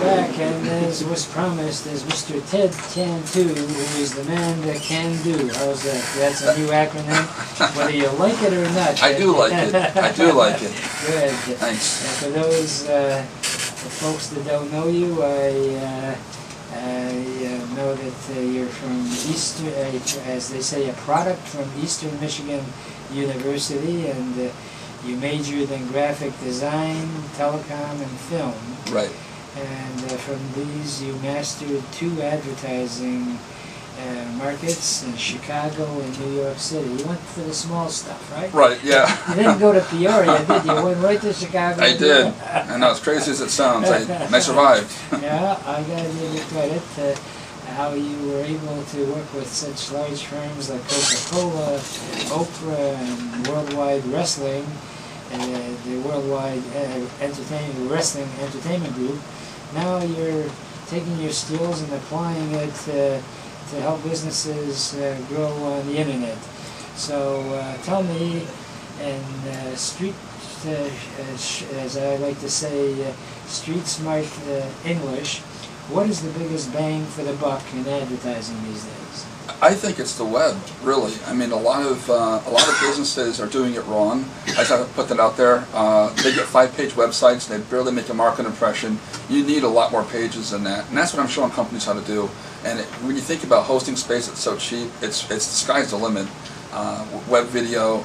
back, and as was promised, is Mr. Ted Cantu, who is the man that can do. How's that? That's a new acronym. Whether you like it or not. I do like it. I do like it. Good. Thanks. And for those folks that don't know you, I know that you're from Eastern, as they say, a product from Eastern Michigan University, and you majored in graphic design, telecom, and film. Right. And from these, you mastered 2 advertising markets in Chicago and New York City. You went for the small stuff, right? Right, yeah. You didn't go to Peoria, did you? You went right to Chicago. I did. And as crazy as it sounds, I survived. Yeah, I got to give you credit how you were able to work with such large firms like Coca-Cola, Oprah, and Worldwide Wrestling, the Worldwide Wrestling Entertainment Group. Now you're taking your skills and applying it to help businesses grow on the internet. So tell me, in street, as I like to say, street smart English, what is the biggest bang for the buck in advertising these days? I think it's the web, really. I mean, a lot of businesses are doing it wrong. I just have to put that out there. They get 5-page websites. They barely make a market impression. You need a lot more pages than that, and that's what I'm showing companies how to do. And when you think about hosting space, it's so cheap. It's the sky's the limit. Web video,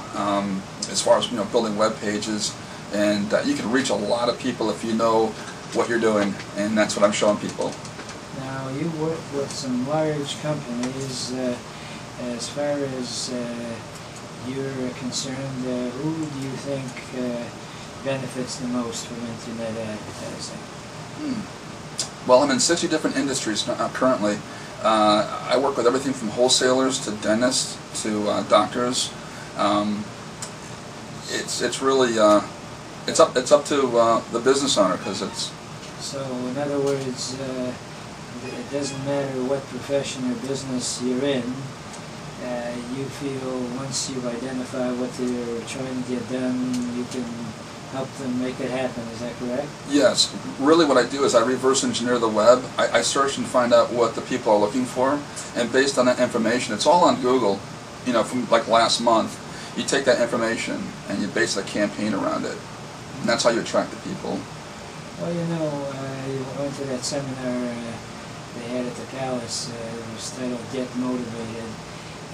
as far as building web pages, and you can reach a lot of people if you know what you're doing, and that's what I'm showing people. Now, you work with some large companies. As far as you're concerned, who do you think benefits the most from internet advertising? Well, I'm in 60 different industries currently. I work with everything from wholesalers to dentists to doctors. It's really it's up to the business owner, because it's. So, in other words, it doesn't matter what profession or business you're in. You feel once you identify what they're trying to get done, you can help them make it happen. Is that correct? Yes. Really what I do is I reverse engineer the web. I search and find out what the people are looking for, and based on that information, it's all on Google, from like last month. You take that information and you base a campaign around it. And that's how you attract the people. Well, I went to that seminar they had at the Palace. It was titled Get Motivated.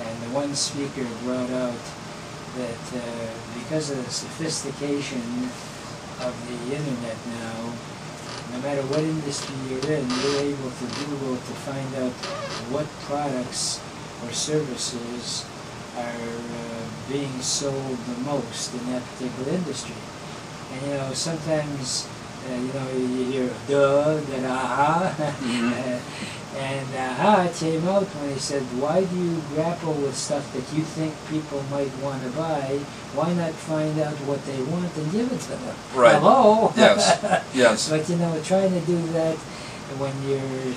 And the one speaker brought out that because of the sophistication of the internet now, no matter what industry you're in, you're able to Google to find out what products or services are being sold the most in that particular industry. And sometimes you hear duh, then aha, and aha came out when he said, why do you grapple with stuff that you think people might want to buy? Why not find out what they want and give it to them? Right. Hello? Yes. Yes. But trying to do that when you're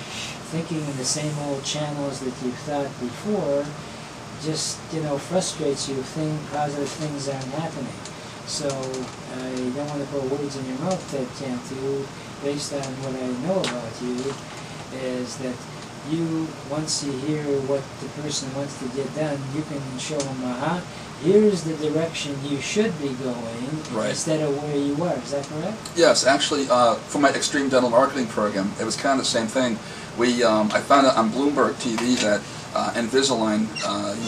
thinking in the same old channels that you thought before just, frustrates you. Positive things aren't happening. So I don't want to put words in your mouth, Ted Cantu. Based on what I know about you, is that once you hear what the person wants to get done, you can show them, here's the direction you should be going, right, instead of where you are. Is that correct? Yes, actually, for my Extreme Dental Marketing program, it was kind of the same thing. I found out on Bloomberg TV that Invisalign,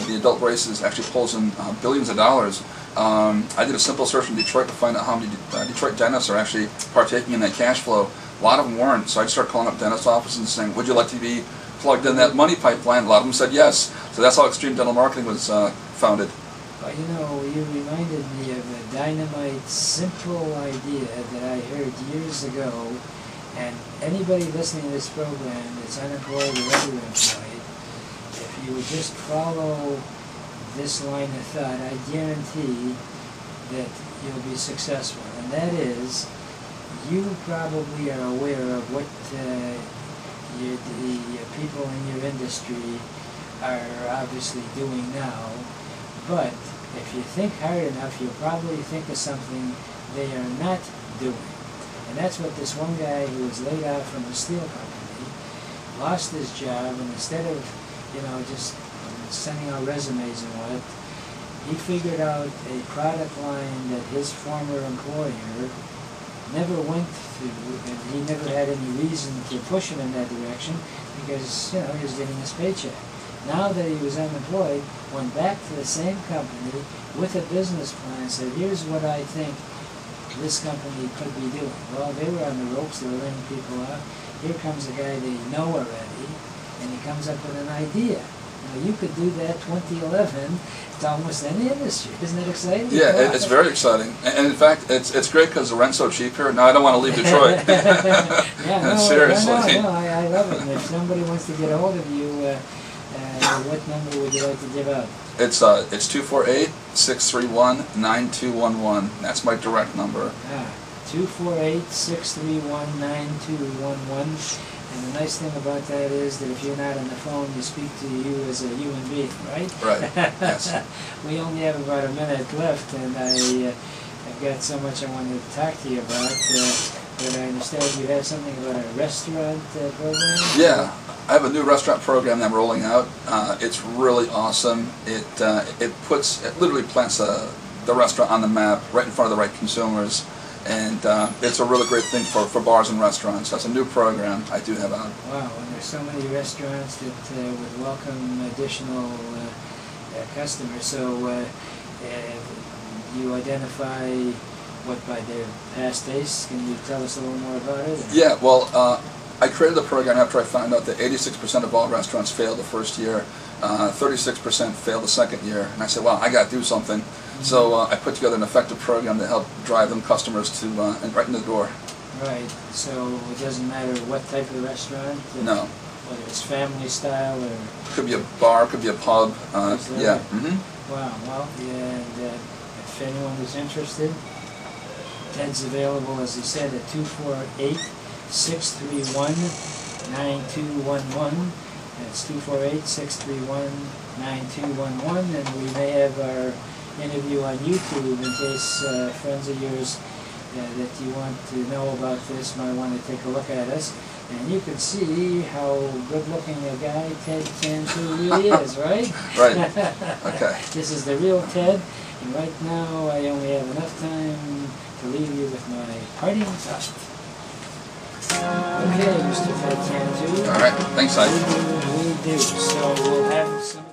the adult braces, actually pulls in billions of dollars. I did a simple search in Detroit to find out how many Detroit dentists are actually partaking in that cash flow. A lot of them weren't, so I just started calling up dentist offices and saying, would you like to be plugged in that money pipeline? A lot of them said yes. So that's how Extreme Dental Marketing was founded. Well, you reminded me of a dynamite, simple idea that I heard years ago, and anybody listening to this program that's unemployed or underemployed, if you would just follow this line of thought, I guarantee that you'll be successful. And that is, you probably are aware of what the people in your industry are obviously doing now, but if you think hard enough, you'll probably think of something they are not doing. And that's what this one guy who was laid out from a steel company, lost his job, and instead of, just sending out resumes and what, he figured out a product line that his former employer never went to, and he never had any reason to push him in that direction because, he was getting his paycheck. Now that he was unemployed, went back to the same company with a business plan and said, here's what I think this company could be doing. Well, they were on the ropes, they were letting people out. Here comes a guy they know already, and he comes up with an idea. Now, you could do that 2011 to almost any industry. Isn't it exciting? Yeah, it's very exciting. And in fact, it's great because the rent's so cheap here. Now, I don't want to leave Detroit. Yeah, no, seriously. I love it. And if somebody wants to get a hold of you, what number would you like to give out? It's 248-631-9211. That's my direct number. 248-631-9211. And the nice thing about that is that if you're not on the phone, you speak to you as a human being, right? Right, yes. We only have about a minute left, and I've got so much I wanted to talk to you about. But I understand you have something about a restaurant program? Yeah, I have a new restaurant program that I'm rolling out. It's really awesome. It literally plants the restaurant on the map right in front of the right consumers. And it's a really great thing for bars and restaurants. That's a new program I do have out. Wow, and there's so many restaurants that would welcome additional customers. So you identify what by their past tastes? Can you tell us a little more about it? Yeah, well, I created the program after I found out that 86% of all restaurants fail the first year, 36% fail the second year, and I said, well, I got to do something. So I put together an effective program to help drive them customers to right in the door. Right. So it doesn't matter what type of restaurant? No. Whether it's family style or... Could be a bar, could be a pub. Yeah. Mm-hmm. Wow. Well, yeah, and if anyone is interested, Ted's available, as he said, at 248-631-9211. That's 248-631-9211, and we may have our interview on YouTube in case friends of yours that you want to know about this might want to take a look at us. And you can see how good-looking a guy Ted Cantu really is, right? Right. Okay. This is the real Ted, and right now I only have enough time to leave you with my parting thought. Okay, Mr. Ted Cantu. All right. Thanks, Ike. We do. So we'll have some...